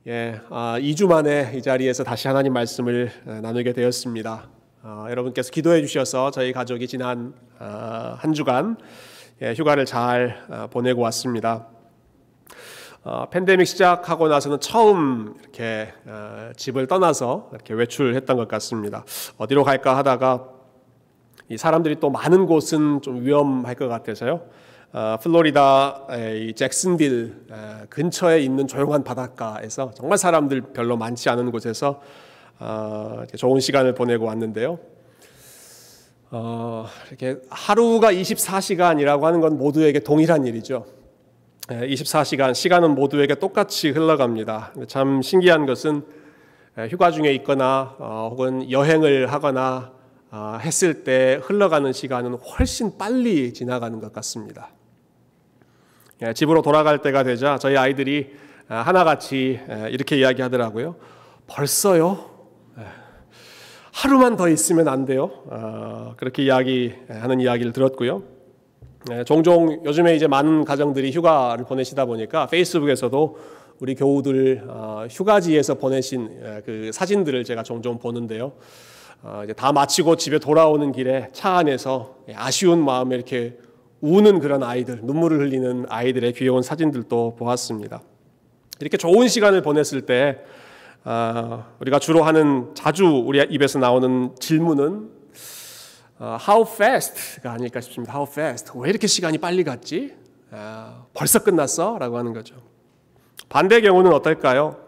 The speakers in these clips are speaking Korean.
2주 만에 이 자리에서 다시 하나님 말씀을 나누게 되었습니다. 여러분께서 기도해 주셔서 저희 가족이 지난 한 주간 휴가를 잘 보내고 왔습니다. 팬데믹 시작하고 나서는 처음 이렇게 집을 떠나서 이렇게 외출했던 것 같습니다. 어디로 갈까 하다가 이 사람들이 또 많은 곳은 좀 위험할 것 같아서요. 플로리다의 잭슨빌 근처에 있는 조용한 바닷가에서 정말 사람들 별로 많지 않은 곳에서 좋은 시간을 보내고 왔는데요. 이렇게 하루가 24시간이라고 하는 건 모두에게 동일한 일이죠. 24시간, 시간은 모두에게 똑같이 흘러갑니다. 참 신기한 것은 휴가 중에 있거나 혹은 여행을 하거나 했을 때 흘러가는 시간은 훨씬 빨리 지나가는 것 같습니다. 집으로 돌아갈 때가 되자 저희 아이들이 하나같이 이렇게 이야기하더라고요. 벌써요? 하루만 더 있으면 안 돼요? 그렇게 이야기하는 이야기를 들었고요. 종종 요즘에 이제 많은 가정들이 휴가를 보내시다 보니까 페이스북에서도 우리 교우들 휴가지에서 보내신 그 사진들을 제가 종종 보는데요. 이제 다 마치고 집에 돌아오는 길에 차 안에서 아쉬운 마음에 이렇게 우는 그런 아이들, 눈물을 흘리는 아이들의 귀여운 사진들도 보았습니다. 이렇게 좋은 시간을 보냈을 때 우리가 주로 자주 우리 입에서 나오는 질문은 How fast가 아닐까 싶습니다. How fast? 왜 이렇게 시간이 빨리 갔지? 벌써 끝났어? 라고 하는 거죠. 반대의 경우는 어떨까요?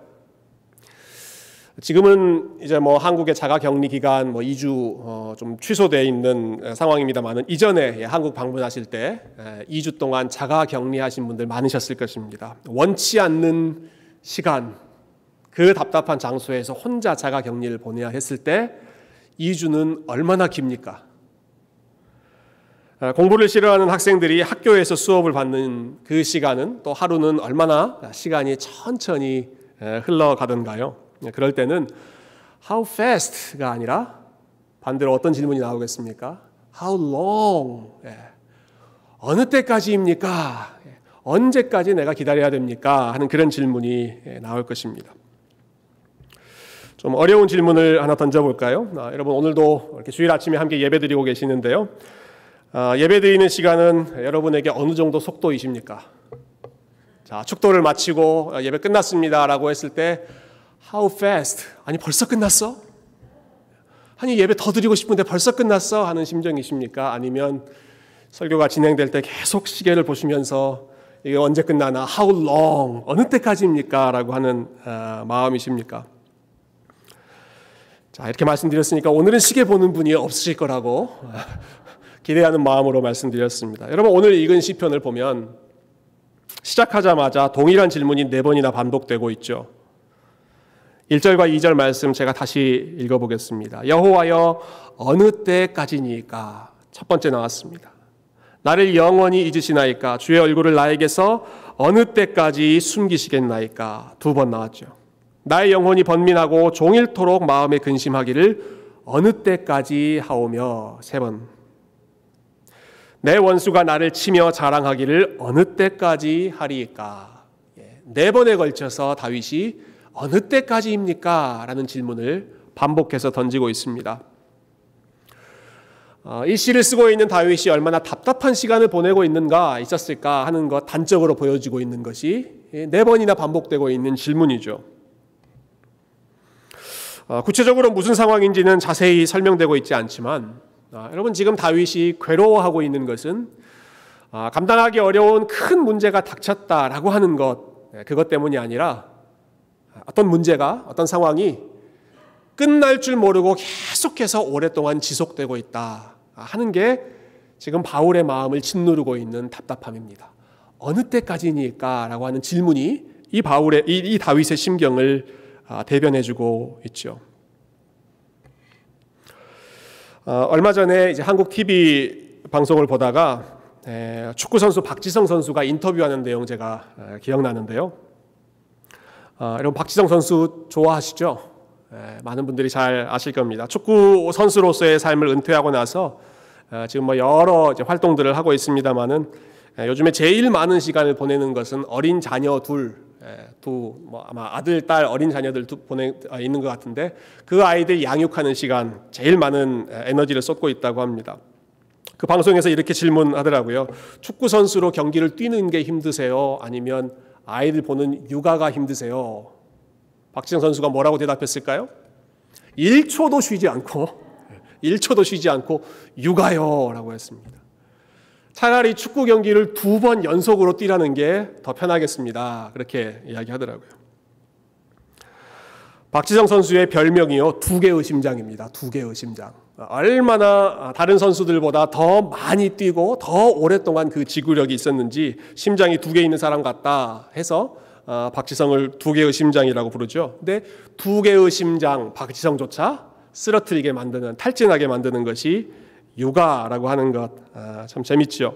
지금은 이제 한국의 자가격리 기간 2주 좀 취소되어 있는 상황입니다만은 이전에 한국 방문하실 때 2주 동안 자가격리하신 분들 많으셨을 것입니다. 원치 않는 시간, 그 답답한 장소에서 혼자 자가격리를 보내야 했을 때 2주는 얼마나 깁니까? 공부를 싫어하는 학생들이 학교에서 수업을 받는 그 시간은 또 하루는 얼마나 시간이 천천히 흘러가던가요? 그럴 때는 How fast가 아니라 반대로 어떤 질문이 나오겠습니까? How long? 어느 때까지입니까? 언제까지 내가 기다려야 됩니까? 하는 그런 질문이 나올 것입니다. 좀 어려운 질문을 하나 던져볼까요? 여러분 오늘도 이렇게 주일 아침에 함께 예배드리고 계시는데요. 예배드리는 시간은 여러분에게 어느 정도 속도이십니까? 자, 축도를 마치고 예배 끝났습니다라고 했을 때 How fast? 아니 벌써 끝났어? 아니 예배 더 드리고 싶은데 벌써 끝났어? 하는 심정이십니까? 아니면 설교가 진행될 때 계속 시계를 보시면서 이게 언제 끝나나? How long? 어느 때까지입니까? 라고 하는 마음이십니까? 자, 이렇게 말씀드렸으니까 오늘은 시계 보는 분이 없으실 거라고 기대하는 마음으로 말씀드렸습니다. 여러분 오늘 읽은 시편을 보면 시작하자마자 동일한 질문이 4번이나 반복되고 있죠. 1절과 2절 말씀 제가 다시 읽어보겠습니다. 여호와여 어느 때까지니까? 첫 번째 나왔습니다. 나를 영원히 잊으시나이까? 주의 얼굴을 나에게서 어느 때까지 숨기시겠나이까? 2번 나왔죠. 나의 영혼이 번민하고 종일토록 마음에 근심하기를 어느 때까지 하오며? 3번. 내 원수가 나를 치며 자랑하기를 어느 때까지 하리이까? 4번에 걸쳐서 다윗이 어느 때까지입니까? 라는 질문을 반복해서 던지고 있습니다. 이 시를 쓰고 있는 다윗이 얼마나 답답한 시간을 보내고 있을까 하는 것 단적으로 보여지고 있는 것이 4번이나 반복되고 있는 질문이죠. 구체적으로 무슨 상황인지는 자세히 설명되고 있지 않지만 여러분 지금 다윗이 괴로워하고 있는 것은 감당하기 어려운 큰 문제가 닥쳤다라고 하는 그것 때문이 아니라 어떤 문제가, 어떤 상황이 끝날 줄 모르고 계속해서 오랫동안 지속되고 있다 하는 게 지금 바울의 마음을 짓누르고 있는 답답함입니다. 어느 때까지니까? 라고 하는 질문이 이 다윗의 심경을 대변해주고 있죠. 얼마 전에 이제 한국 TV 방송을 보다가 축구 선수 박지성 선수가 인터뷰하는 내용 제가 기억나는데요. 여러분 박지성 선수 좋아하시죠? 많은 분들이 잘 아실 겁니다. 축구 선수로서의 삶을 은퇴하고 나서 지금 여러 활동들을 하고 있습니다만은 요즘에 제일 많은 시간을 보내는 것은 어린 자녀 둘 아마 아들, 딸, 어린 자녀들 있는 것 같은데 그 아이들 양육하는 시간 제일 많은 에너지를 쏟고 있다고 합니다. 그 방송에서 이렇게 질문하더라고요. 축구 선수로 경기를 뛰는 게 힘드세요? 아니면 아이들 보는 육아가 힘드세요? 박지성 선수가 뭐라고 대답했을까요? 1초도 쉬지 않고 육아요 라고 했습니다. 차라리 축구 경기를 2번 연속으로 뛰라는 게 더 편하겠습니다. 그렇게 이야기하더라고요. 박지성 선수의 별명이요, 2개의 심장입니다. 2개의 심장. 얼마나 다른 선수들보다 더 많이 뛰고 더 오랫동안 그 지구력이 있었는지 심장이 2개 있는 사람 같다 해서 박지성을 2개의 심장이라고 부르죠. 근데 2개의 심장 박지성조차 쓰러뜨리게 만드는, 탈진하게 만드는 것이 육아라고 하는 것, 참 재밌죠.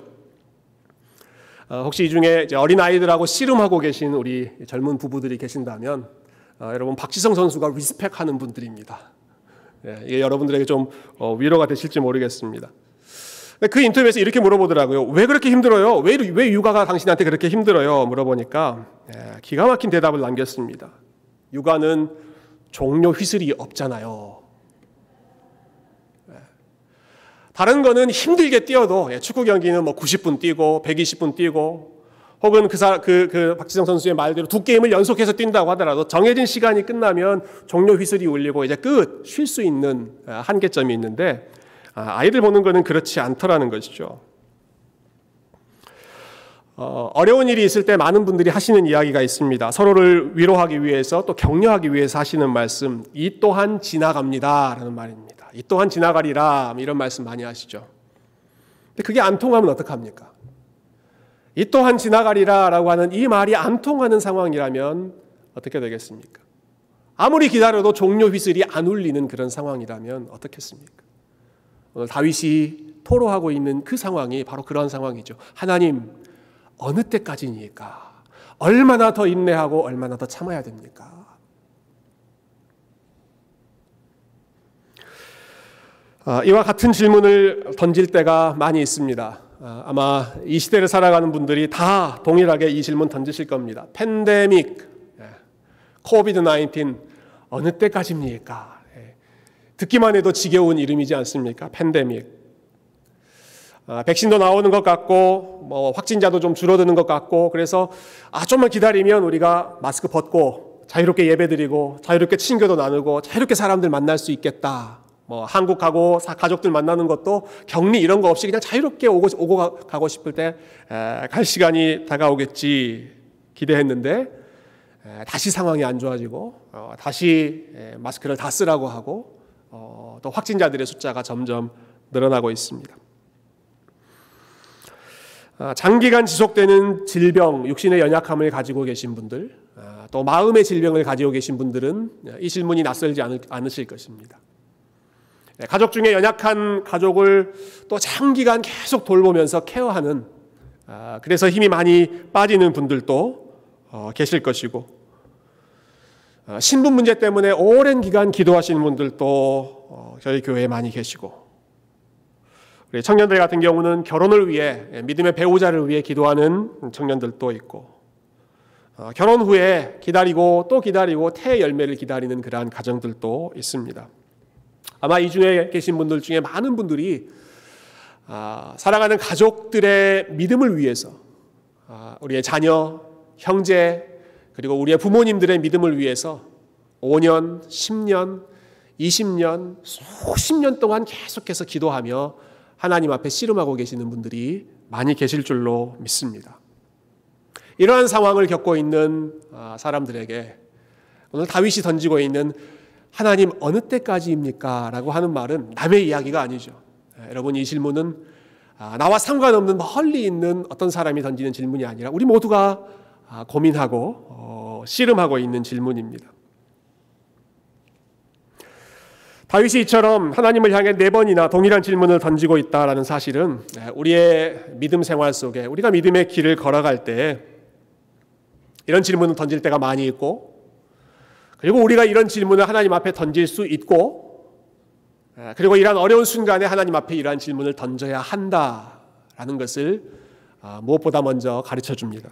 혹시 이 중에 어린 아이들하고 씨름하고 계신 우리 젊은 부부들이 계신다면 여러분 박지성 선수가 리스펙하는 분들입니다. 이게 여러분들에게 좀 위로가 되실지 모르겠습니다. 그 인터뷰에서 이렇게 물어보더라고요. 왜 그렇게 힘들어요? 왜 육아가 당신한테 그렇게 힘들어요? 물어보니까 기가 막힌 대답을 남겼습니다. 육아는 종료 휘슬이 없잖아요. 다른 거는 힘들게 뛰어도 축구 경기는 90분 뛰고 120분 뛰고 혹은 그 박지성 선수의 말대로 2게임을 연속해서 뛴다고 하더라도 정해진 시간이 끝나면 종료 휘슬이 울리고 이제 끝, 쉴 수 있는 한계점이 있는데 아이들 보는 거는 그렇지 않더라는 것이죠. 어려운 일이 있을 때 많은 분들이 하시는 이야기가 있습니다. 서로를 위로하기 위해서 또 격려하기 위해서 하시는 말씀, 이 또한 지나갑니다 라는 말입니다. 이 또한 지나가리라, 이런 말씀 많이 하시죠. 근데 그게 안 통하면 어떡합니까? 이 또한 지나가리라 라고 하는 이 말이 안 통하는 상황이라면 어떻게 되겠습니까? 아무리 기다려도 종료 휘슬이 안 울리는 그런 상황이라면 어떻겠습니까? 오늘 다윗이 토로하고 있는 그 상황이 바로 그런 상황이죠. 하나님, 어느 때까지입니까? 얼마나 더 인내하고 얼마나 더 참아야 됩니까? 이와 같은 질문을 던질 때가 많이 있습니다. 아마 이 시대를 살아가는 분들이 다 동일하게 이 질문 던지실 겁니다. 팬데믹, 코비드-19 어느 때까지입니까? 듣기만 해도 지겨운 이름이지 않습니까? 팬데믹. 백신도 나오는 것 같고 확진자도 좀 줄어드는 것 같고 그래서 좀만 기다리면 우리가 마스크 벗고 자유롭게 예배드리고 자유롭게 친교도 나누고 자유롭게 사람들 만날 수 있겠다. 한국 가고 가족들 만나는 것도 격리 이런 거 없이 그냥 자유롭게 오고 가고 싶을 때 갈 시간이 다가오겠지 기대했는데 다시 상황이 안 좋아지고 다시 마스크를 다 쓰라고 하고 또 확진자들의 숫자가 점점 늘어나고 있습니다. 장기간 지속되는 질병, 육신의 연약함을 가지고 계신 분들, 또 마음의 질병을 가지고 계신 분들은 이 질문이 낯설지 않으실 것입니다. 가족 중에 연약한 가족을 또 장기간 계속 돌보면서 케어하는, 그래서 힘이 많이 빠지는 분들도 계실 것이고, 신분 문제 때문에 오랜 기간 기도하시는 분들도 저희 교회에 많이 계시고, 우리 청년들 같은 경우는 결혼을 위해, 믿음의 배우자를 위해 기도하는 청년들도 있고, 결혼 후에 기다리고 또 기다리고 태의 열매를 기다리는 그러한 가정들도 있습니다. 아마 이 중에 계신 분들 중에 많은 분들이 사랑하는 가족들의 믿음을 위해서, 우리의 자녀, 형제, 그리고 우리의 부모님들의 믿음을 위해서 5년, 10년, 20년, 수십 년 동안 계속해서 기도하며 하나님 앞에 씨름하고 계시는 분들이 많이 계실 줄로 믿습니다. 이러한 상황을 겪고 있는 사람들에게 오늘 다윗이 던지고 있는 하나님 어느 때까지입니까? 라고 하는 말은 남의 이야기가 아니죠. 여러분, 이 질문은 나와 상관없는 멀리 있는 어떤 사람이 던지는 질문이 아니라 우리 모두가 고민하고 씨름하고 있는 질문입니다. 다윗이 이처럼 하나님을 향해 4번이나 동일한 질문을 던지고 있다는 사실은 우리의 믿음 생활 속에 우리가 믿음의 길을 걸어갈 때 이런 질문을 던질 때가 많이 있고, 그리고 우리가 이런 질문을 하나님 앞에 던질 수 있고, 그리고 이러한 어려운 순간에 하나님 앞에 이러한 질문을 던져야 한다라는 것을 무엇보다 먼저 가르쳐 줍니다.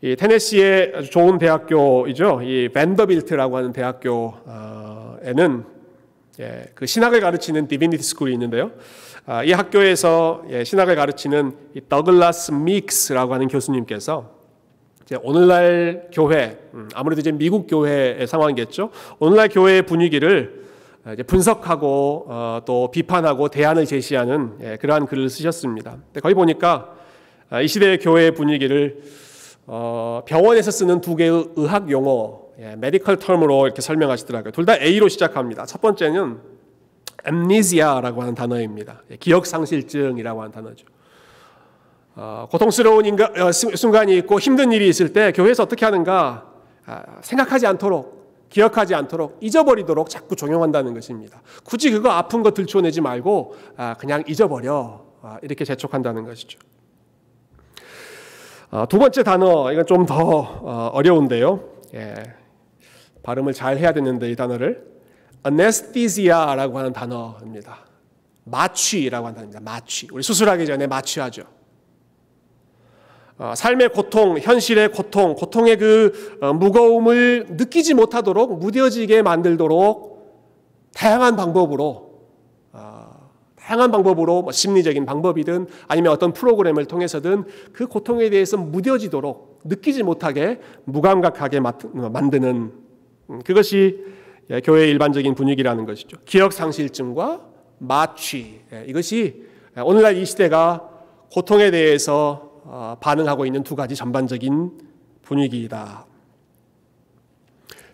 이 테네시의 아주 좋은 대학교이죠. 이 밴더빌트라고 하는 대학교에는 그 신학을 가르치는 디비니티 스쿨이 있는데요. 이 학교에서 신학을 가르치는 이 더글라스 믹스라고 하는 교수님께서 이제 오늘날 교회, 아무래도 이제 미국 교회의 상황이겠죠. 오늘날 교회의 분위기를 이제 분석하고 또 비판하고 대안을 제시하는 그러한 글을 쓰셨습니다. 거기 보니까 이 시대의 교회의 분위기를 병원에서 쓰는 두 개의 의학 용어, 메디컬 텀으로 이렇게 설명하시더라고요. 둘 다 A로 시작합니다. 첫 번째는 amnesia라고 하는 단어입니다. 기억상실증이라고 하는 단어죠. 고통스러운 순간이 있고 힘든 일이 있을 때 교회에서 어떻게 하는가? 생각하지 않도록, 기억하지 않도록, 잊어버리도록 자꾸 종용한다는 것입니다. 굳이 그거 아픈 거 들춰내지 말고 그냥 잊어버려, 이렇게 재촉한다는 것이죠. 두 번째 단어, 이건 좀 더 어려운데요. 발음을 잘 해야 되는데 이 단어를 anesthesia라고 하는 단어입니다. 마취라고 하는 단어입니다. 마취. 우리 수술하기 전에 마취하죠. 삶의 고통, 현실의 고통, 고통의 그 무거움을 느끼지 못하도록 무뎌지게 만들도록 다양한 방법으로 뭐 심리적인 방법이든 아니면 어떤 프로그램을 통해서든 그 고통에 대해서 무뎌지도록 느끼지 못하게 무감각하게 만드는 그것이 교회의 일반적인 분위기라는 것이죠. 기억상실증과 마취, 이것이 오늘날 이 시대가 고통에 대해서 반응하고 있는 두 가지 전반적인 분위기이다.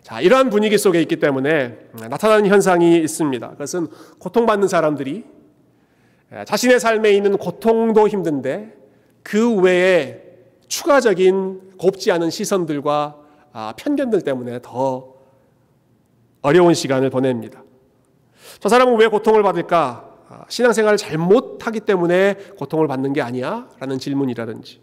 자, 이러한 분위기 속에 있기 때문에 나타나는 현상이 있습니다. 그것은 고통받는 사람들이 자신의 삶에 있는 고통도 힘든데 그 외에 추가적인 곱지 않은 시선들과 편견들 때문에 더 어려운 시간을 보냅니다. 저 사람은 왜 고통을 받을까? 신앙생활을 잘못하기 때문에 고통을 받는 게 아니야? 라는 질문이라든지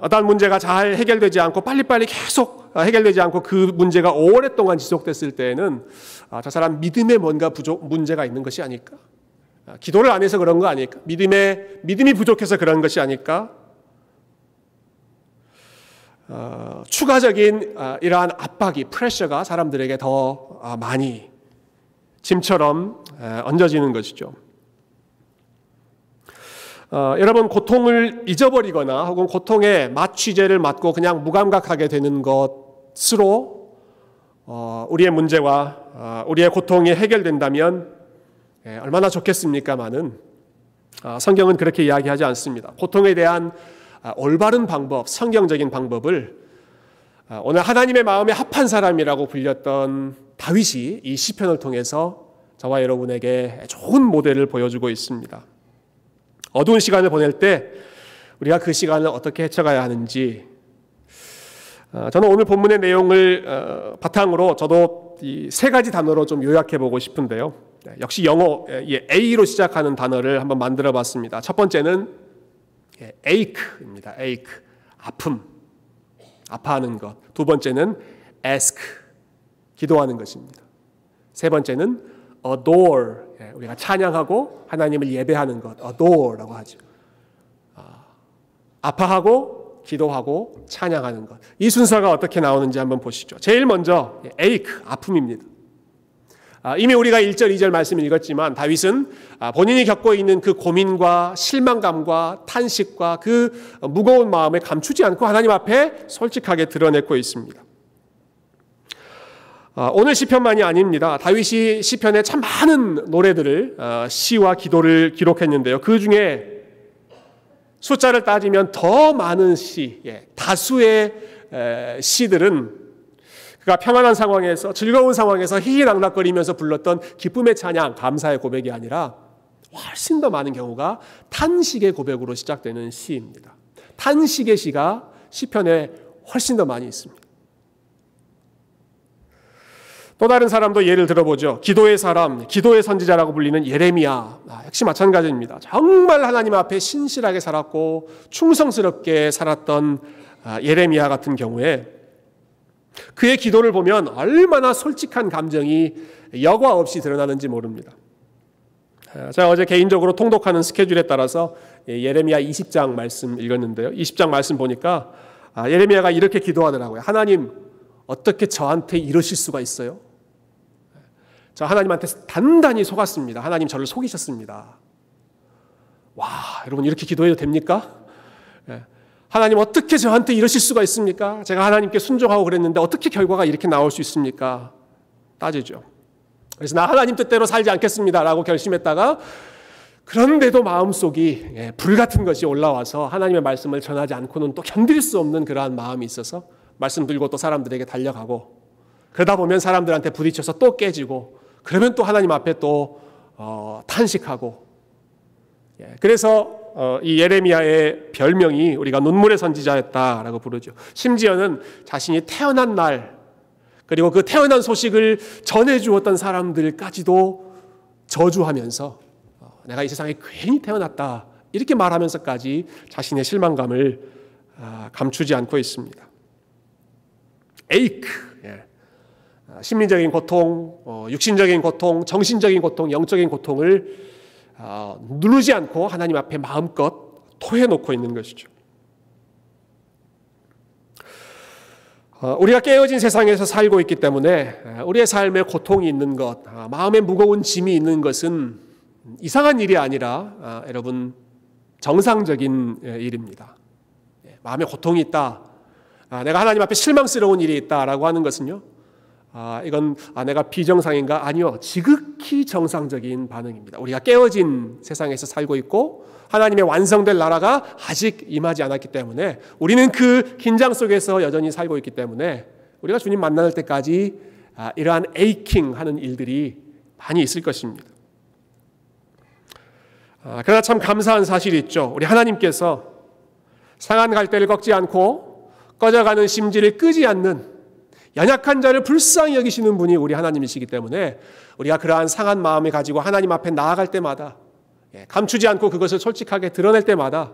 어떤 문제가 잘 해결되지 않고 빨리빨리 계속 해결되지 않고 그 문제가 오랫동안 지속됐을 때에는 저 사람 믿음에 뭔가 문제가 있는 것이 아닐까? 기도를 안 해서 그런 거 아닐까? 믿음이 부족해서 그런 것이 아닐까? 추가적인 이러한 압박이, 프레셔가 사람들에게 더 많이 짐처럼 얹어지는 것이죠. 여러분, 고통을 잊어버리거나 혹은 고통에 마취제를 맞고 그냥 무감각하게 되는 것으로 우리의 문제와 우리의 고통이 해결된다면 얼마나 좋겠습니까마는 성경은 그렇게 이야기하지 않습니다. 고통에 대한 올바른 방법, 성경적인 방법을 오늘 하나님의 마음에 합한 사람이라고 불렸던 다윗이 이 시편을 통해서 저와 여러분에게 좋은 모델을 보여주고 있습니다. 어두운 시간을 보낼 때 우리가 그 시간을 어떻게 헤쳐가야 하는지, 저는 오늘 본문의 내용을 바탕으로 저도 이 세 가지 단어로 좀 요약해 보고 싶은데요. 역시 영어 A로 시작하는 단어를 한번 만들어 봤습니다. 첫 번째는 ache입니다. ache, 아픔, 아파하는 것. 두 번째는 ask, 기도하는 것입니다. 세 번째는 adore, 우리가 찬양하고 하나님을 예배하는 것, adore라고 하죠. 아파하고 기도하고 찬양하는 것. 이 순서가 어떻게 나오는지 한번 보시죠. 제일 먼저 ache, 아픔입니다. 이미 우리가 1절, 2절 말씀을 읽었지만 다윗은 본인이 겪고 있는 그 고민과 실망감과 탄식과 그 무거운 마음을 감추지 않고 하나님 앞에 솔직하게 드러내고 있습니다. 오늘 시편만이 아닙니다. 다윗이 시편에 참 많은 노래들을, 시와 기도를 기록했는데요. 그 중에 숫자를 따지면 더 많은 시, 다수의 시들은 그가 평안한 상황에서, 즐거운 상황에서 희희낙낙거리면서 불렀던 기쁨의 찬양, 감사의 고백이 아니라 훨씬 더 많은 경우가 탄식의 고백으로 시작되는 시입니다. 탄식의 시가 시편에 훨씬 더 많이 있습니다. 또 다른 사람도 예를 들어보죠. 기도의 사람, 기도의 선지자라고 불리는 예레미야, 역시 마찬가지입니다. 정말 하나님 앞에 신실하게 살았고 충성스럽게 살았던 예레미야 같은 경우에 그의 기도를 보면 얼마나 솔직한 감정이 여과 없이 드러나는지 모릅니다. 제가 어제 개인적으로 통독하는 스케줄에 따라서 예레미야 20장 말씀 읽었는데요. 20장 말씀 보니까 예레미야가 이렇게 기도하더라고요. 하나님, 어떻게 저한테 이러실 수가 있어요? 저 하나님한테 단단히 속았습니다. 하나님 저를 속이셨습니다. 와, 여러분 이렇게 기도해도 됩니까? 하나님 어떻게 저한테 이러실 수가 있습니까? 제가 하나님께 순종하고 그랬는데 어떻게 결과가 이렇게 나올 수 있습니까? 따지죠. 그래서 나 하나님 뜻대로 살지 않겠습니다 라고 결심했다가 그런데도 마음속이 불같은 것이 올라와서 하나님의 말씀을 전하지 않고는 또 견딜 수 없는 그러한 마음이 있어서 말씀 들고 또 사람들에게 달려가고 그러다 보면 사람들한테 부딪혀서 또 깨지고 그러면 또 하나님 앞에 또 탄식하고 그래서 이 예레미야의 별명이 우리가 눈물의 선지자였다라고 부르죠. 심지어는 자신이 태어난 날 그리고 그 태어난 소식을 전해주었던 사람들까지도 저주하면서 내가 이 세상에 괜히 태어났다 이렇게 말하면서까지 자신의 실망감을 감추지 않고 있습니다. 에이크, 심리적인 고통, 육신적인 고통, 정신적인 고통, 영적인 고통을 누르지 않고 하나님 앞에 마음껏 토해놓고 있는 것이죠. 우리가 깨어진 세상에서 살고 있기 때문에 우리의 삶에 고통이 있는 것, 마음에 무거운 짐이 있는 것은 이상한 일이 아니라 여러분 정상적인 일입니다. 마음에 고통이 있다, 내가 하나님 앞에 실망스러운 일이 있다라고 하는 것은요, 이건 내가 비정상인가? 아니요, 지극히 정상적인 반응입니다. 우리가 깨어진 세상에서 살고 있고 하나님의 완성될 나라가 아직 임하지 않았기 때문에 우리는 그 긴장 속에서 여전히 살고 있기 때문에 우리가 주님 만날 때까지 이러한 에이킹하는 일들이 많이 있을 것입니다. 그러나 참 감사한 사실이 있죠. 우리 하나님께서 상한 갈대를 꺾지 않고 꺼져가는 심지를 끄지 않는 연약한 자를 불쌍히 여기시는 분이 우리 하나님이시기 때문에 우리가 그러한 상한 마음을 가지고 하나님 앞에 나아갈 때마다 감추지 않고 그것을 솔직하게 드러낼 때마다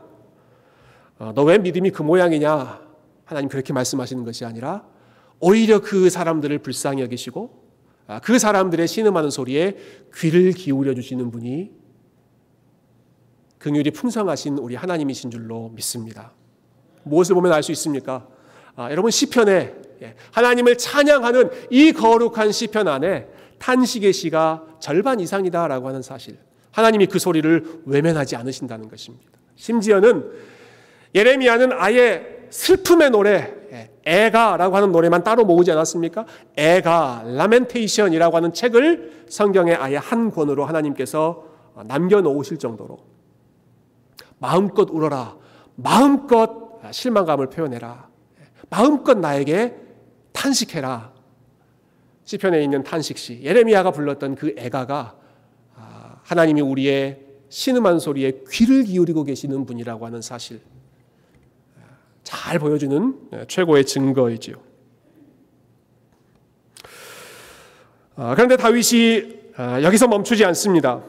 너 왜 믿음이 그 모양이냐? 하나님 그렇게 말씀하시는 것이 아니라 오히려 그 사람들을 불쌍히 여기시고 그 사람들의 신음하는 소리에 귀를 기울여 주시는 분이 긍휼이 풍성하신 우리 하나님이신 줄로 믿습니다. 무엇을 보면 알 수 있습니까? 여러분 시편에 하나님을 찬양하는 이 거룩한 시편 안에 탄식의 시가 절반 이상이다라고 하는 사실, 하나님이 그 소리를 외면하지 않으신다는 것입니다. 심지어는 예레미야는 아예 슬픔의 노래, 애가라고 하는 노래만 따로 모으지 않았습니까? 애가, 라멘테이션이라고 하는 책을 성경에 아예 한 권으로 하나님께서 남겨놓으실 정도로 마음껏 울어라, 마음껏 실망감을 표현해라, 마음껏 나에게 탄식해라. 시편에 있는 탄식시, 예레미야가 불렀던 그 애가가 하나님이 우리의 신음한 소리에 귀를 기울이고 계시는 분이라고 하는 사실, 잘 보여주는 최고의 증거이지요. 그런데 다윗이 여기서 멈추지 않습니다.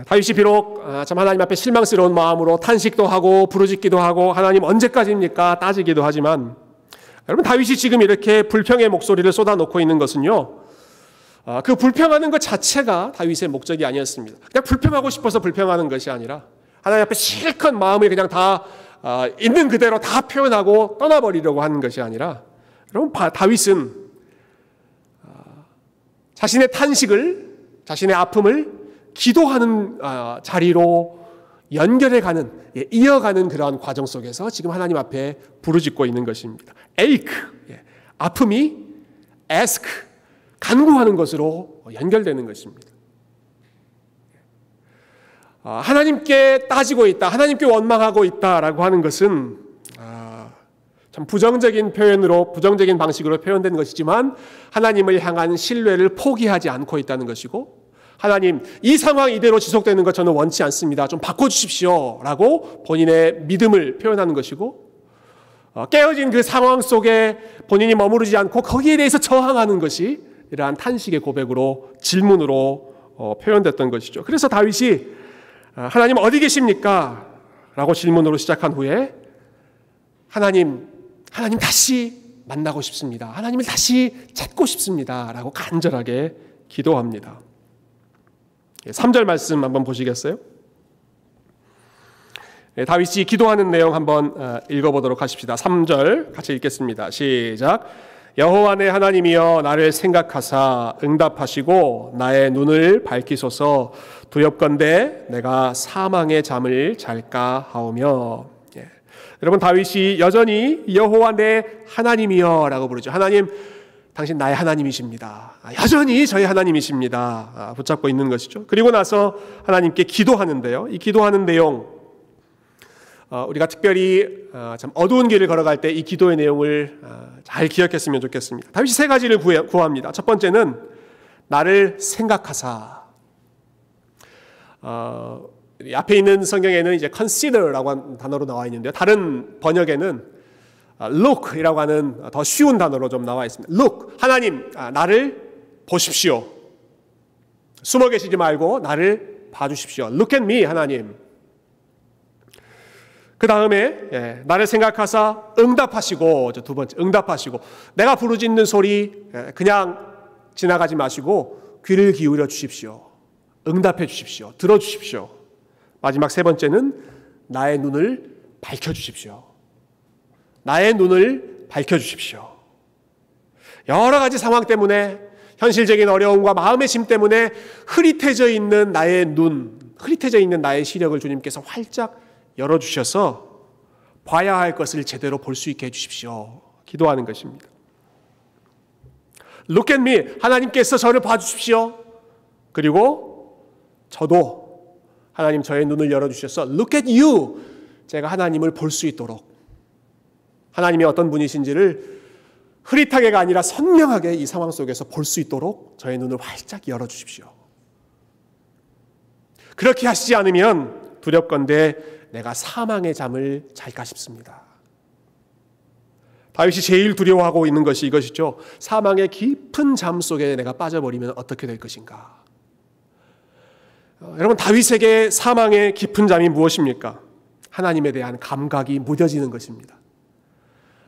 다윗이 비록 참 하나님 앞에 실망스러운 마음으로 탄식도 하고 부르짖기도 하고 하나님 언제까지입니까? 따지기도 하지만 여러분 다윗이 지금 이렇게 불평의 목소리를 쏟아놓고 있는 것은요, 그 불평하는 것 자체가 다윗의 목적이 아니었습니다. 그냥 불평하고 싶어서 불평하는 것이 아니라 하나님 앞에 실컷 마음을 그냥 다 있는 그대로 다 표현하고 떠나버리려고 하는 것이 아니라 여러분 다윗은 자신의 탄식을, 자신의 아픔을 기도하는 자리로 연결해가는, 이어가는 그러한 과정 속에서 지금 하나님 앞에 부르짖고 있는 것입니다. 에이크, 아픔이 ask, 간구하는 것으로 연결되는 것입니다. 하나님께 따지고 있다, 하나님께 원망하고 있다라고 하는 것은 참 부정적인 표현으로, 부정적인 방식으로 표현된 것이지만 하나님을 향한 신뢰를 포기하지 않고 있다는 것이고, 하나님 이 상황 이대로 지속되는 것 저는 원치 않습니다, 좀 바꿔주십시오 라고 본인의 믿음을 표현하는 것이고, 깨어진 그 상황 속에 본인이 머무르지 않고 거기에 대해서 저항하는 것이 이러한 탄식의 고백으로, 질문으로 표현됐던 것이죠. 그래서 다윗이 하나님 어디 계십니까? 라고 질문으로 시작한 후에 하나님 다시 만나고 싶습니다, 하나님을 다시 찾고 싶습니다 라고 간절하게 기도합니다. 3절 말씀 한번 보시겠어요? 다윗이 기도하는 내용 한번 읽어보도록 하십시다. 3절 같이 읽겠습니다. 시작. 여호와 내 하나님이여 나를 생각하사 응답하시고 나의 눈을 밝히소서. 두렵건대 내가 사망의 잠을 잘까 하오며. 여러분, 다윗이 여전히 여호와 내 하나님이여 라고 부르죠. 하나님, 당신 나의 하나님이십니다. 여전히 저희 하나님이십니다. 붙잡고 있는 것이죠. 그리고 나서 하나님께 기도하는데요. 이 기도하는 내용, 우리가 특별히 참 어두운 길을 걸어갈 때 이 기도의 내용을 잘 기억했으면 좋겠습니다. 다윗이 세 가지를 구합니다. 첫 번째는 나를 생각하사. 앞에 있는 성경에는 이제 consider라고 하는 단어로 나와 있는데요. 다른 번역에는 look이라고 하는 더 쉬운 단어로 좀 나와 있습니다. look, 하나님, 나를 보십시오. 숨어 계시지 말고 나를 봐주십시오. look at me, 하나님. 그 다음에 나를 생각하사 응답하시고, 두 번째 응답하시고, 내가 부르짖는 소리 그냥 지나가지 마시고 귀를 기울여 주십시오. 응답해 주십시오. 들어주십시오. 마지막 세 번째는 나의 눈을 밝혀주십시오. 나의 눈을 밝혀주십시오. 여러 가지 상황 때문에, 현실적인 어려움과 마음의 짐 때문에 흐릿해져 있는 나의 눈, 흐릿해져 있는 나의 시력을 주님께서 활짝 열어주셔서 봐야 할 것을 제대로 볼 수 있게 해주십시오. 기도하는 것입니다. Look at me. 하나님께서 저를 봐주십시오. 그리고 저도 하나님 저의 눈을 열어주셔서 Look at you. 제가 하나님을 볼 수 있도록, 하나님이 어떤 분이신지를 흐릿하게가 아니라 선명하게 이 상황 속에서 볼 수 있도록 저의 눈을 활짝 열어주십시오. 그렇게 하시지 않으면 두렵건대 내가 사망의 잠을 잘까 싶습니다. 다윗이 제일 두려워하고 있는 것이 이것이죠. 사망의 깊은 잠 속에 내가 빠져버리면 어떻게 될 것인가. 여러분, 다윗에게 사망의 깊은 잠이 무엇입니까? 하나님에 대한 감각이 무뎌지는 것입니다.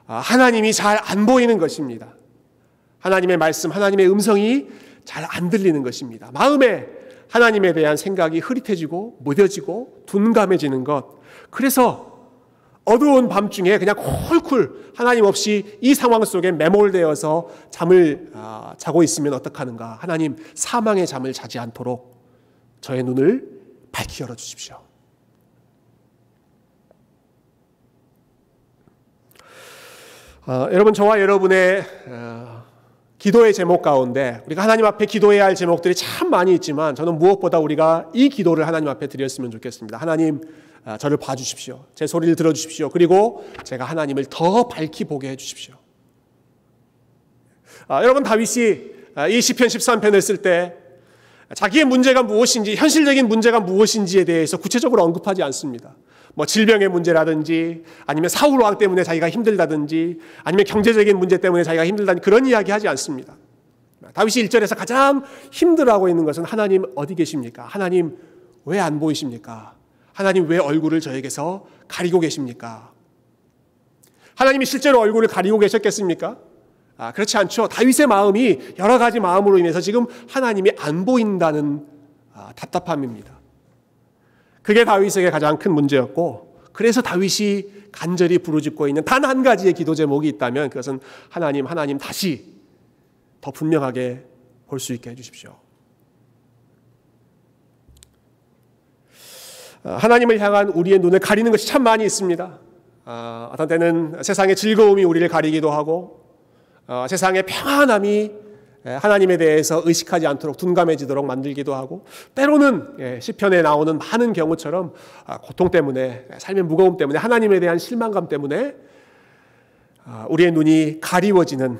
하나님이 잘 안 보이는 것입니다. 하나님의 말씀, 하나님의 음성이 잘 안 들리는 것입니다. 마음에 하나님에 대한 생각이 흐릿해지고 무뎌지고 둔감해지는 것. 그래서 어두운 밤중에 그냥 콜콜 하나님 없이 이 상황 속에 매몰되어서 잠을 자고 있으면 어떡하는가. 하나님, 사망의 잠을 자지 않도록 저의 눈을 밝히 열어주십시오. 여러분, 저와 여러분의 기도의 제목 가운데 우리가 하나님 앞에 기도해야 할 제목들이 참 많이 있지만, 저는 무엇보다 우리가 이 기도를 하나님 앞에 드렸으면 좋겠습니다. 하나님, 저를 봐주십시오. 제 소리를 들어주십시오. 그리고 제가 하나님을 더 밝히 보게 해주십시오. 여러분, 다윗이 이 시편 13편을 쓸 때 자기의 문제가 무엇인지, 현실적인 문제가 무엇인지에 대해서 구체적으로 언급하지 않습니다. 뭐 질병의 문제라든지, 아니면 사울 왕 때문에 자기가 힘들다든지, 아니면 경제적인 문제 때문에 자기가 힘들다든지 그런 이야기 하지 않습니다. 다윗이 1절에서 가장 힘들어하고 있는 것은 하나님 어디 계십니까? 하나님 왜 안 보이십니까? 하나님 왜 얼굴을 저에게서 가리고 계십니까? 하나님이 실제로 얼굴을 가리고 계셨겠습니까? 그렇지 않죠. 다윗의 마음이 여러 가지 마음으로 인해서 지금 하나님이 안 보인다는 답답함입니다. 그게 다윗에게 가장 큰 문제였고, 그래서 다윗이 간절히 부르짖고 있는 단 한 가지의 기도 제목이 있다면 그것은 하나님 다시 더 분명하게 볼 수 있게 해주십시오. 하나님을 향한 우리의 눈을 가리는 것이 참 많이 있습니다. 어떤 때는 세상의 즐거움이 우리를 가리기도 하고, 세상의 평안함이 하나님에 대해서 의식하지 않도록 둔감해지도록 만들기도 하고, 때로는 시편에 나오는 많은 경우처럼 고통 때문에, 삶의 무거움 때문에, 하나님에 대한 실망감 때문에 우리의 눈이 가리워지는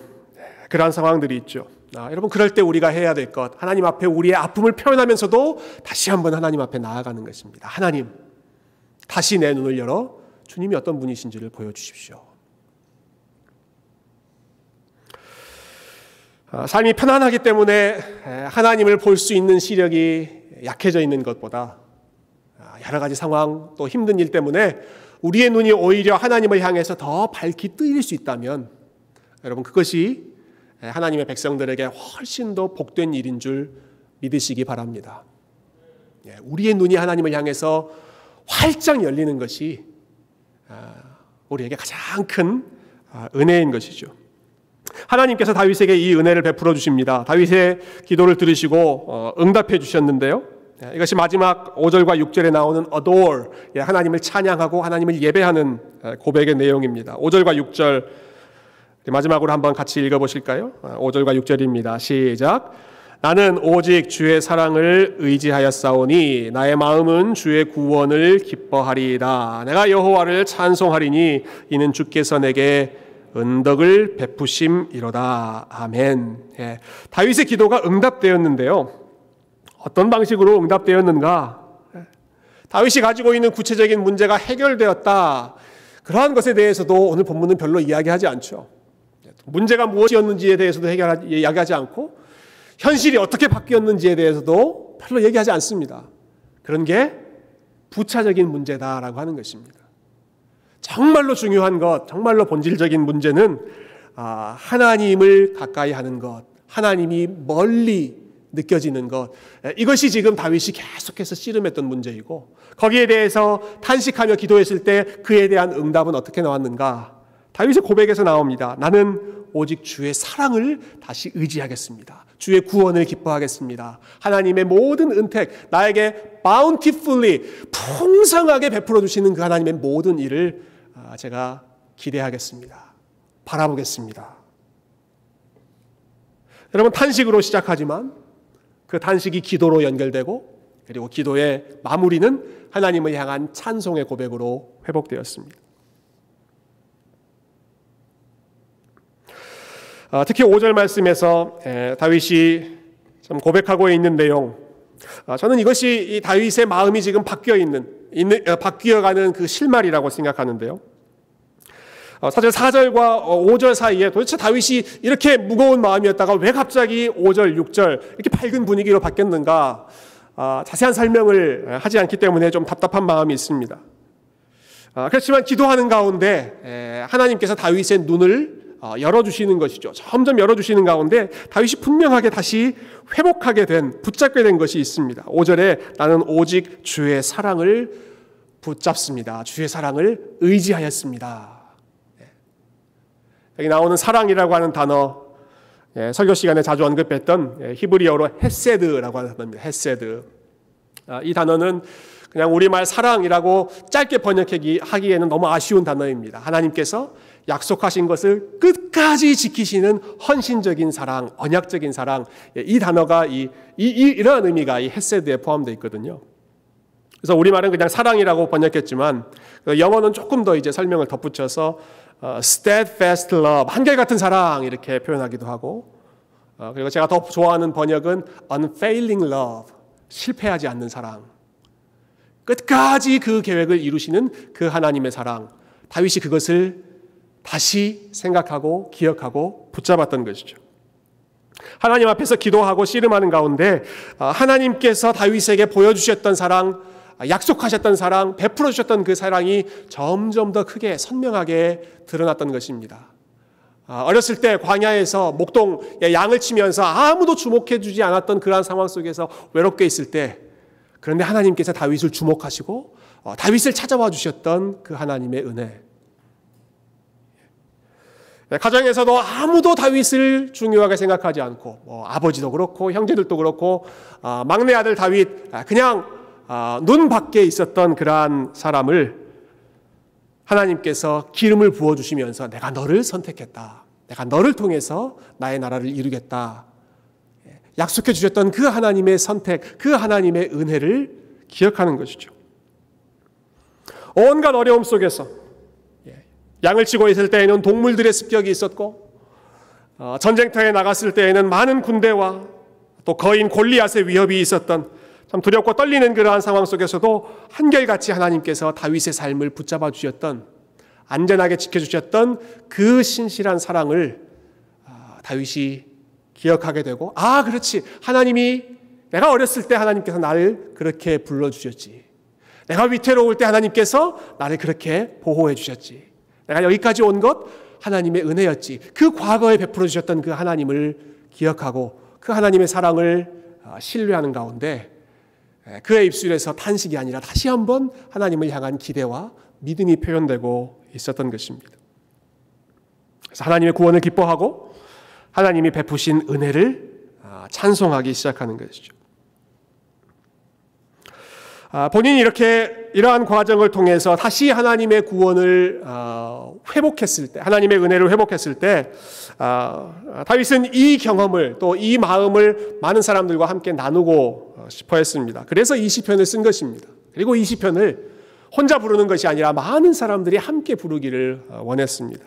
그러한 상황들이 있죠. 여러분, 그럴 때 우리가 해야 될 것, 하나님 앞에 우리의 아픔을 표현하면서도 다시 한번 하나님 앞에 나아가는 것입니다. 하나님, 다시 내 눈을 열어 주님이 어떤 분이신지를 보여주십시오. 삶이 편안하기 때문에 하나님을 볼 수 있는 시력이 약해져 있는 것보다, 여러 가지 상황 또 힘든 일 때문에 우리의 눈이 오히려 하나님을 향해서 더 밝히 뜨일 수 있다면, 여러분, 그것이 하나님의 백성들에게 훨씬 더 복된 일인 줄 믿으시기 바랍니다. 우리의 눈이 하나님을 향해서 활짝 열리는 것이 우리에게 가장 큰 은혜인 것이죠. 하나님께서 다윗에게 이 은혜를 베풀어 주십니다. 다윗의 기도를 들으시고 응답해 주셨는데요. 이것이 마지막 5절과 6절에 나오는 adore, 하나님을 찬양하고 하나님을 예배하는 고백의 내용입니다. 5절과 6절 마지막으로 한번 같이 읽어보실까요? 5절과 6절입니다. 시작. 나는 오직 주의 사랑을 의지하였사오니 나의 마음은 주의 구원을 기뻐하리이다. 내가 여호와를 찬송하리니 이는 주께서 내게 은덕을 베푸심이로다. 아멘. 다윗의 기도가 응답되었는데요. 어떤 방식으로 응답되었는가? 다윗이 가지고 있는 구체적인 문제가 해결되었다. 그러한 것에 대해서도 오늘 본문은 별로 이야기하지 않죠. 문제가 무엇이었는지에 대해서도 이야기하지 않고 현실이 어떻게 바뀌었는지에 대해서도 별로 얘기하지 않습니다. 그런 게 부차적인 문제다라고 하는 것입니다. 정말로 중요한 것, 정말로 본질적인 문제는 하나님을 가까이 하는 것, 하나님이 멀리 느껴지는 것, 이것이 지금 다윗이 계속해서 씨름했던 문제이고 거기에 대해서 탄식하며 기도했을 때 그에 대한 응답은 어떻게 나왔는가? 다윗의 고백에서 나옵니다. 나는 오직 주의 사랑을 다시 의지하겠습니다. 주의 구원을 기뻐하겠습니다. 하나님의 모든 은택, 나에게 bountifully, 풍성하게 베풀어 주시는 그 하나님의 모든 일을 제가 기대하겠습니다. 바라보겠습니다. 여러분, 탄식으로 시작하지만 그 탄식이 기도로 연결되고 그리고 기도의 마무리는 하나님을 향한 찬송의 고백으로 회복되었습니다. 특히 5절 말씀에서 다윗이 참 고백하고 있는 내용, 저는 이것이 이 다윗의 마음이 지금 바뀌어가는 그 실마리라고 생각하는데요. 사실 4절과 5절 사이에 도대체 다윗이 이렇게 무거운 마음이었다가 왜 갑자기 5절, 6절 이렇게 밝은 분위기로 바뀌었는가? 자세한 설명을 하지 않기 때문에 좀 답답한 마음이 있습니다. 그렇지만 기도하는 가운데 하나님께서 다윗의 눈을 열어주시는 것이죠. 점점 열어주시는 가운데 다윗이 분명하게 다시 회복하게 된, 붙잡게 된 것이 있습니다. 5절에 나는 오직 주의 사랑을 붙잡습니다. 주의 사랑을 의지하였습니다. 여기 나오는 사랑이라고 하는 단어, 설교 시간에 자주 언급했던 히브리어로 헤세드라고 하는 단어입니다. 헤세드. 이 단어는 그냥 우리말 사랑이라고 짧게 번역하기에는 너무 아쉬운 단어입니다. 하나님께서 약속하신 것을 끝까지 지키시는 헌신적인 사랑, 언약적인 사랑, 이 단어가 이러한 의미가 이 헤세드에 포함되어 있거든요. 그래서 우리말은 그냥 사랑이라고 번역했지만 영어는 조금 더 이제 설명을 덧붙여서 steadfast love, 한결같은 사랑 이렇게 표현하기도 하고, 그리고 제가 더 좋아하는 번역은 unfailing love, 실패하지 않는 사랑, 끝까지 그 계획을 이루시는 그 하나님의 사랑. 다윗이 그것을 다시 생각하고 기억하고 붙잡았던 것이죠. 하나님 앞에서 기도하고 씨름하는 가운데 하나님께서 다윗에게 보여주셨던 사랑, 약속하셨던 사랑, 베풀어 주셨던 그 사랑이 점점 더 크게 선명하게 드러났던 것입니다. 어렸을 때 광야에서 목동 양을 치면서 아무도 주목해 주지 않았던 그러한 상황 속에서 외롭게 있을 때, 그런데 하나님께서 다윗을 주목하시고 다윗을 찾아와 주셨던 그 하나님의 은혜. 가정에서도 아무도 다윗을 중요하게 생각하지 않고, 아버지도 그렇고 형제들도 그렇고 막내 아들 다윗 그냥 눈 밖에 있었던 그러한 사람을 하나님께서 기름을 부어주시면서 내가 너를 선택했다, 내가 너를 통해서 나의 나라를 이루겠다 약속해 주셨던 그 하나님의 선택, 그 하나님의 은혜를 기억하는 것이죠. 온갖 어려움 속에서 양을 치고 있을 때에는 동물들의 습격이 있었고, 전쟁터에 나갔을 때에는 많은 군대와 또 거인 골리앗의 위협이 있었던 참 두렵고 떨리는 그러한 상황 속에서도 한결같이 하나님께서 다윗의 삶을 붙잡아 주셨던, 안전하게 지켜주셨던 그 신실한 사랑을 다윗이 기억하게 되고, 그렇지, 하나님이, 내가 어렸을 때 하나님께서 나를 그렇게 불러주셨지, 내가 위태로울 때 하나님께서 나를 그렇게 보호해 주셨지, 내가 여기까지 온 것 하나님의 은혜였지, 그 과거에 베풀어 주셨던 그 하나님을 기억하고 그 하나님의 사랑을 신뢰하는 가운데 그의 입술에서 탄식이 아니라 다시 한번 하나님을 향한 기대와 믿음이 표현되고 있었던 것입니다. 그래서 하나님의 구원을 기뻐하고 하나님이 베푸신 은혜를 찬송하기 시작하는 것이죠. 본인이 이러한 과정을 통해서 다시 하나님의 구원을 회복했을 때, 하나님의 은혜를 회복했을 때, 다윗은 이 경험을 또 이 마음을 많은 사람들과 함께 나누고 싶어 했습니다. 그래서 이 시편을 쓴 것입니다. 그리고 이 시편을 혼자 부르는 것이 아니라 많은 사람들이 함께 부르기를 원했습니다.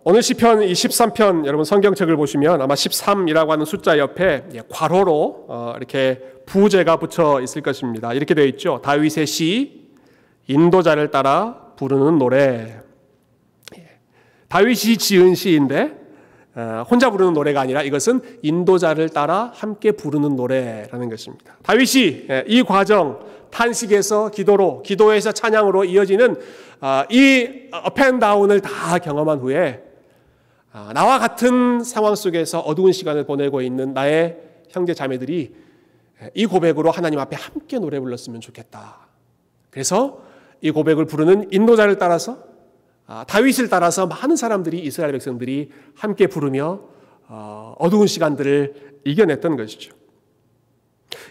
오늘 시편 23편 여러분 성경책을 보시면 아마 13이라고 하는 숫자 옆에 괄호로 이렇게 부제가 붙여 있을 것입니다. 이렇게 되어 있죠. 다윗의 시, 인도자를 따라 부르는 노래. 다윗이 지은 시인데 혼자 부르는 노래가 아니라 이것은 인도자를 따라 함께 부르는 노래라는 것입니다. 다윗이 이 과정, 탄식에서 기도로, 기도에서 찬양으로 이어지는 이 업앤다운을 다 경험한 후에 나와 같은 상황 속에서 어두운 시간을 보내고 있는 나의 형제 자매들이 이 고백으로 하나님 앞에 함께 노래 불렀으면 좋겠다. 그래서 이 고백을 부르는 인도자를 따라서 다윗을 따라서 많은 사람들이, 이스라엘 백성들이 함께 부르며 어두운 시간들을 이겨냈던 것이죠.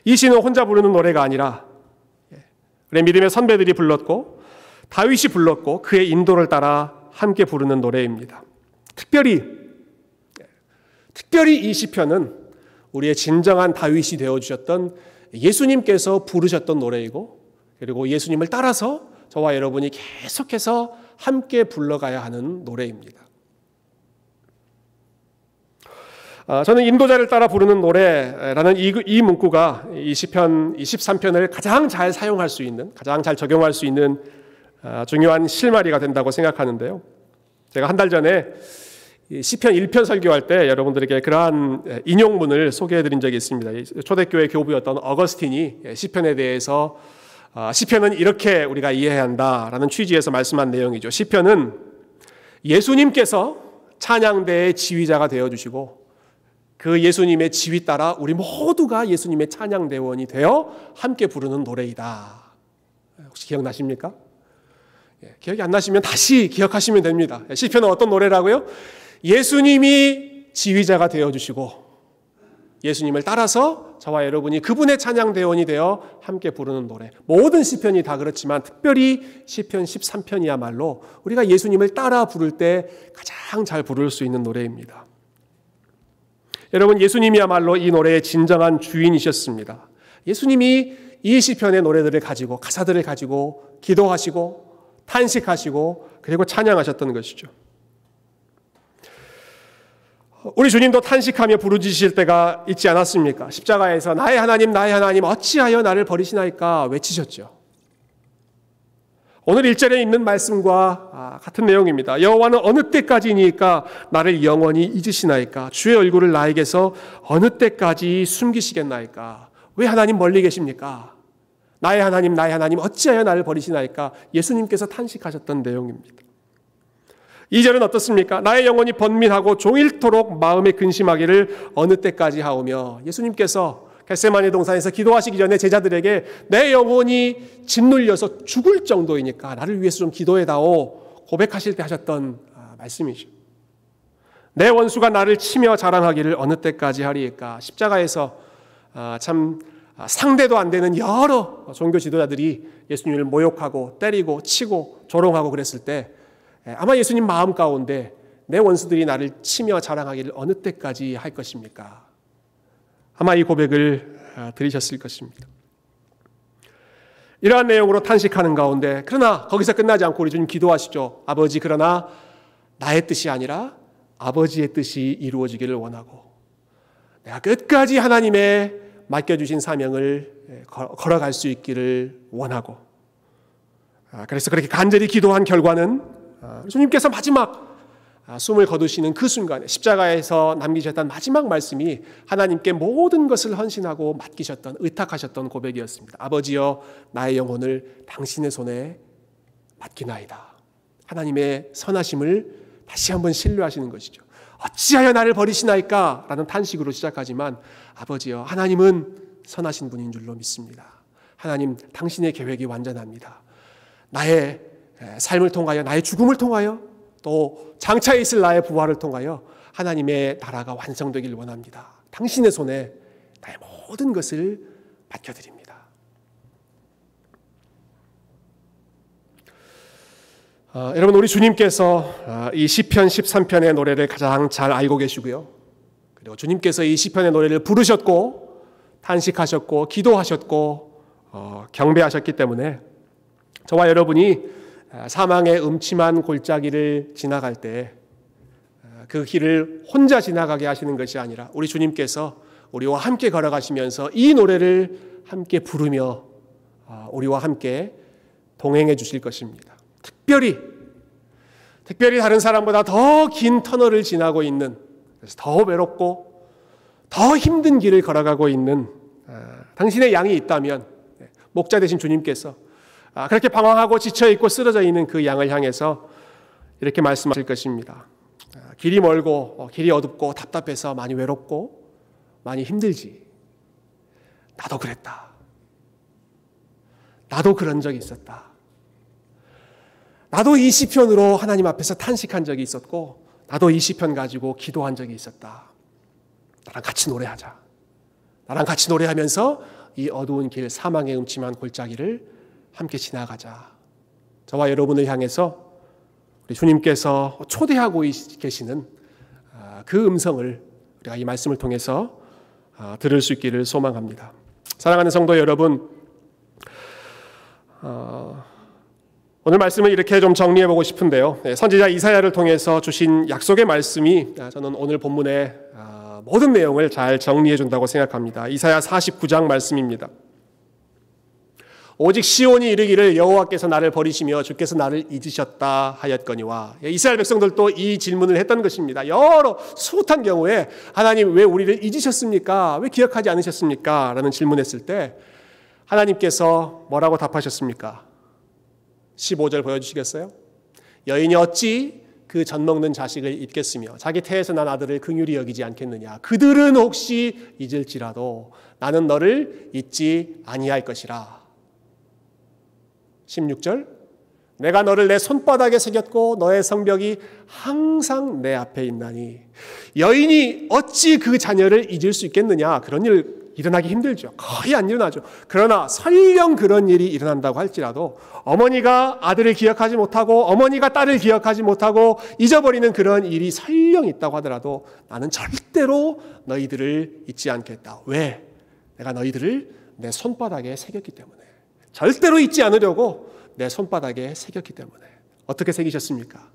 이 시는 혼자 부르는 노래가 아니라 그래 믿음의 선배들이 불렀고 다윗이 불렀고 그의 인도를 따라 함께 부르는 노래입니다. 특별히 이 시편은 우리의 진정한 다윗이 되어주셨던 예수님께서 부르셨던 노래이고, 그리고 예수님을 따라서 저와 여러분이 계속해서 함께 불러가야 하는 노래입니다. 저는 인도자를 따라 부르는 노래라는 이 문구가 이 시편 23편을 가장 잘 사용할 수 있는, 가장 잘 적용할 수 있는 중요한 실마리가 된다고 생각하는데요. 제가 한 달 전에 시편 1편 설교할 때 여러분들에게 그러한 인용문을 소개해드린 적이 있습니다. 초대교회 교부였던 어거스틴이 시편에 대해서 시편은 이렇게 우리가 이해해야 한다라는 취지에서 말씀한 내용이죠. 시편은 예수님께서 찬양대의 지휘자가 되어주시고 그 예수님의 지휘 따라 우리 모두가 예수님의 찬양대원이 되어 함께 부르는 노래이다. 혹시 기억나십니까? 기억이 안 나시면 다시 기억하시면 됩니다. 시편은 어떤 노래라고요? 예수님이 지휘자가 되어주시고 예수님을 따라서 저와 여러분이 그분의 찬양대원이 되어 함께 부르는 노래. 모든 시편이 다 그렇지만 특별히 시편 13편이야말로 우리가 예수님을 따라 부를 때 가장 잘 부를 수 있는 노래입니다. 여러분, 예수님이야말로 이 노래의 진정한 주인이셨습니다. 예수님이 이 시편의 노래들을 가지고, 가사들을 가지고 기도하시고 탄식하시고 그리고 찬양하셨던 것이죠. 우리 주님도 탄식하며 부르짖으실 때가 있지 않았습니까? 십자가에서 나의 하나님 어찌하여 나를 버리시나이까 외치셨죠. 오늘 1절에 있는 말씀과 같은 내용입니다. 여호와는 어느 때까지니까 나를 영원히 잊으시나이까? 주의 얼굴을 나에게서 어느 때까지 숨기시겠나이까? 왜 하나님 멀리 계십니까? 나의 하나님 어찌하여 나를 버리시나이까? 예수님께서 탄식하셨던 내용입니다. 2절은 어떻습니까? 나의 영혼이 번민하고 종일토록 마음에 근심하기를 어느 때까지 하오며, 예수님께서 겟세마네 동산에서 기도하시기 전에 제자들에게 내 영혼이 짓눌려서 죽을 정도이니까 나를 위해서 좀 기도해다오 고백하실 때 하셨던 말씀이죠. 내 원수가 나를 치며 자랑하기를 어느 때까지 하리이까? 십자가에서 참 상대도 안 되는 여러 종교 지도자들이 예수님을 모욕하고 때리고 치고 조롱하고 그랬을 때 아마 예수님 마음 가운데 내 원수들이 나를 치며 자랑하기를 어느 때까지 할 것입니까? 아마 이 고백을 들으셨을 것입니다. 이러한 내용으로 탄식하는 가운데, 그러나 거기서 끝나지 않고 우리 주님 기도하시죠. 아버지, 그러나 나의 뜻이 아니라 아버지의 뜻이 이루어지기를 원하고 내가 끝까지 하나님의 맡겨주신 사명을 걸어갈 수 있기를 원하고, 그래서 그렇게 간절히 기도한 결과는 주님께서 마지막 숨을 거두시는 그 순간에 십자가에서 남기셨던 마지막 말씀이 하나님께 모든 것을 헌신하고 맡기셨던, 의탁하셨던 고백이었습니다. 아버지여, 나의 영혼을 당신의 손에 맡기나이다. 하나님의 선하심을 다시 한번 신뢰하시는 것이죠. 어찌하여 나를 버리시나이까? 라는 탄식으로 시작하지만 아버지여, 하나님은 선하신 분인 줄로 믿습니다. 하나님, 당신의 계획이 완전합니다. 나의 삶을 통하여, 나의 죽음을 통하여, 또 장차에 있을 나의 부활을 통하여 하나님의 나라가 완성되길 원합니다. 당신의 손에 나의 모든 것을 맡겨드립니다. 여러분, 우리 주님께서 이 시편 13편의 노래를 가장 잘 알고 계시고요. 그리고 주님께서 이 시편의 노래를 부르셨고 탄식하셨고 기도하셨고 경배하셨기 때문에 저와 여러분이 사망의 음침한 골짜기를 지나갈 때 그 길을 혼자 지나가게 하시는 것이 아니라 우리 주님께서 우리와 함께 걸어가시면서 이 노래를 함께 부르며 우리와 함께 동행해 주실 것입니다. 특별히 다른 사람보다 더 긴 터널을 지나고 있는, 그래서 더 외롭고 더 힘든 길을 걸어가고 있는 당신의 양이 있다면 목자 되신 주님께서 그렇게 방황하고 지쳐있고 쓰러져 있는 그 양을 향해서 이렇게 말씀하실 것입니다. 길이 멀고 길이 어둡고 답답해서 많이 외롭고 많이 힘들지. 나도 그랬다. 나도 그런 적이 있었다. 나도 이 시편으로 하나님 앞에서 탄식한 적이 있었고 나도 이 시편 가지고 기도한 적이 있었다. 나랑 같이 노래하자. 나랑 같이 노래하면서 이 어두운 길, 사망의 음침한 골짜기를 함께 지나가자. 저와 여러분을 향해서 우리 주님께서 초대하고 계시는 그 음성을 우리가 이 말씀을 통해서 들을 수 있기를 소망합니다. 사랑하는 성도 여러분, 오늘 말씀을 이렇게 좀 정리해 보고 싶은데요. 선지자 이사야를 통해서 주신 약속의 말씀이 저는 오늘 본문의 모든 내용을 잘 정리해 준다고 생각합니다. 이사야 49장 말씀입니다. 오직 시온이 이르기를 여호와께서 나를 버리시며 주께서 나를 잊으셨다 하였거니와. 이스라엘 백성들도 이 질문을 했던 것입니다. 여러 숱한 경우에 하나님 왜 우리를 잊으셨습니까? 왜 기억하지 않으셨습니까? 라는 질문했을 때 하나님께서 뭐라고 답하셨습니까? 15절 보여주시겠어요? 여인이 어찌 그 젖 먹는 자식을 잊겠으며 자기 태에서 난 아들을 긍휼히 여기지 않겠느냐. 그들은 혹시 잊을지라도 나는 너를 잊지 아니할 것이라. 16절, 내가 너를 내 손바닥에 새겼고 너의 성벽이 항상 내 앞에 있나니. 여인이 어찌 그 자녀를 잊을 수 있겠느냐. 그런 일 일어나기 힘들죠. 거의 안 일어나죠. 그러나 설령 그런 일이 일어난다고 할지라도 어머니가 아들을 기억하지 못하고 어머니가 딸을 기억하지 못하고 잊어버리는 그런 일이 설령 있다고 하더라도 나는 절대로 너희들을 잊지 않겠다. 왜? 내가 너희들을 내 손바닥에 새겼기 때문에. 절대로 잊지 않으려고 내 손바닥에 새겼기 때문에. 어떻게 새기셨습니까?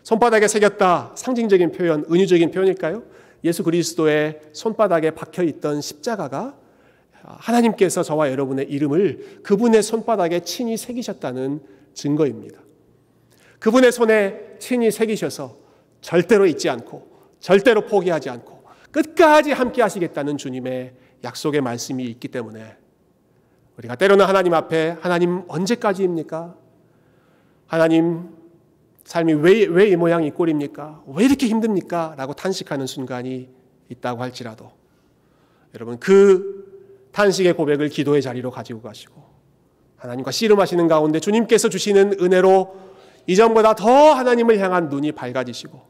손바닥에 새겼다, 상징적인 표현, 은유적인 표현일까요? 예수 그리스도의 손바닥에 박혀있던 십자가가 하나님께서 저와 여러분의 이름을 그분의 손바닥에 친히 새기셨다는 증거입니다. 그분의 손에 친히 새기셔서 절대로 잊지 않고 절대로 포기하지 않고 끝까지 함께 하시겠다는 주님의 약속의 말씀이 있기 때문에 우리가 때로는 하나님 앞에 하나님 언제까지입니까? 하나님 삶이 왜 이 모양 이 꼴입니까? 왜 이렇게 힘듭니까? 라고 탄식하는 순간이 있다고 할지라도 여러분 그 탄식의 고백을 기도의 자리로 가지고 가시고 하나님과 씨름하시는 가운데 주님께서 주시는 은혜로 이전보다 더 하나님을 향한 눈이 밝아지시고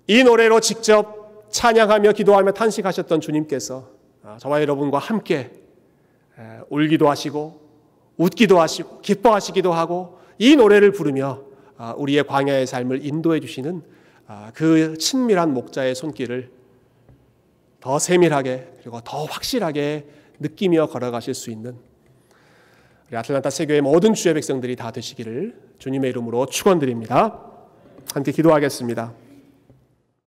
이 노래로 직접 찬양하며 기도하며 탄식하셨던 주님께서 저와 여러분과 함께 울기도 하시고 웃기도 하시고 기뻐하시기도 하고 이 노래를 부르며 우리의 광야의 삶을 인도해 주시는 그 친밀한 목자의 손길을 더 세밀하게 그리고 더 확실하게 느끼며 걸어가실 수 있는 우리 아틀란타 세교의 모든 주의 백성들이 다 되시기를 주님의 이름으로 축원드립니다. 함께 기도하겠습니다.